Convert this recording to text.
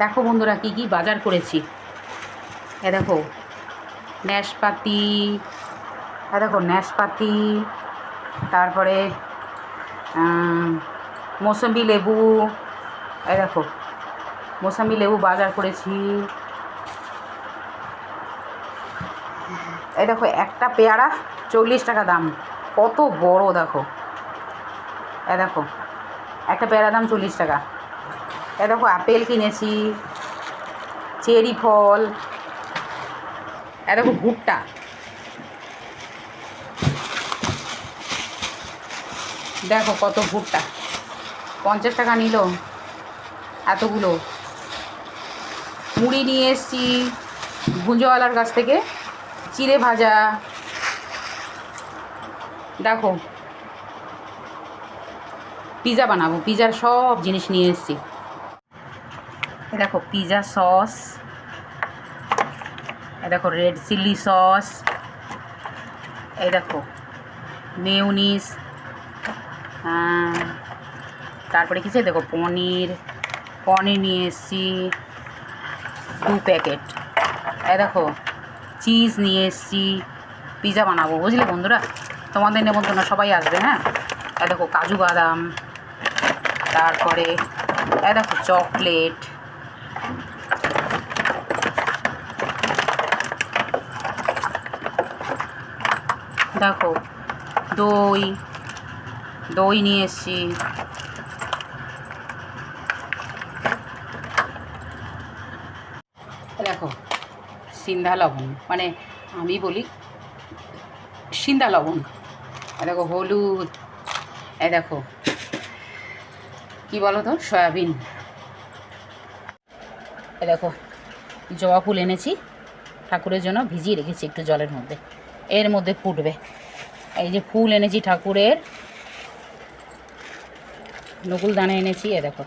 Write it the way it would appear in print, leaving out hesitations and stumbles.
দেখো বন্ধুরা কি কি বাজার করেছি। দেখো নাশপাতি, নাশপাতি, তারপরে মৌসুম্বি লেবু, দেখো মৌসুম্বি লেবু বাজার করেছি। দেখো একটা পেয়ারা 40 টাকা দাম, কত বড় দেখো। দেখো একটা পেয়ারা দাম 40 টাকা। দেখো আপেল কিনেছি, চেরি ফল, দেখো ভুট্টা, দেখো কত ভুট্টা, 50 টাকা নিল এতগুলো। মুড়ি নিয়ে এসেছি ভুঁজোওয়ালার কাছ থেকে, চিড়ে ভাজা, দেখো পিৎজা বানাবো, পিৎজার সব জিনিস নিয়ে এসেছি। দেখো পিৎজা সস, দেখো রেড চিলি সস, দেখো মেয়োনিজ, তারপরে কিছু দেখো পনির নিয়ে এসেছি 2 প্যাকেট। দেখো চিজ নিয়ে এসেছি, পিৎজা বানাবো বুঝলে বন্ধুরা, তোমাদের নেমন্তন্ন, সবাই আসবে। হ্যাঁ দেখো কাজু বাদাম, তারপরে দেখো চকলেট, দেখো দই নিয়ে এসেছি। দেখো সিন্ধা লবণ, মানে আমি বলি সিন্ধা লবণ। দেখো হলুদ, দেখো কি বলো তো, সয়াবিন। দেখো জবা ফুল এনেছি ঠাকুরের জন্য, ভিজিয়ে রেখেছি একটু জলের মধ্যে, এর মধ্যে ফুটবে। এই যে ফুল এনেছি ঠাকুরের, নকুল দানা এনেছি, দেখো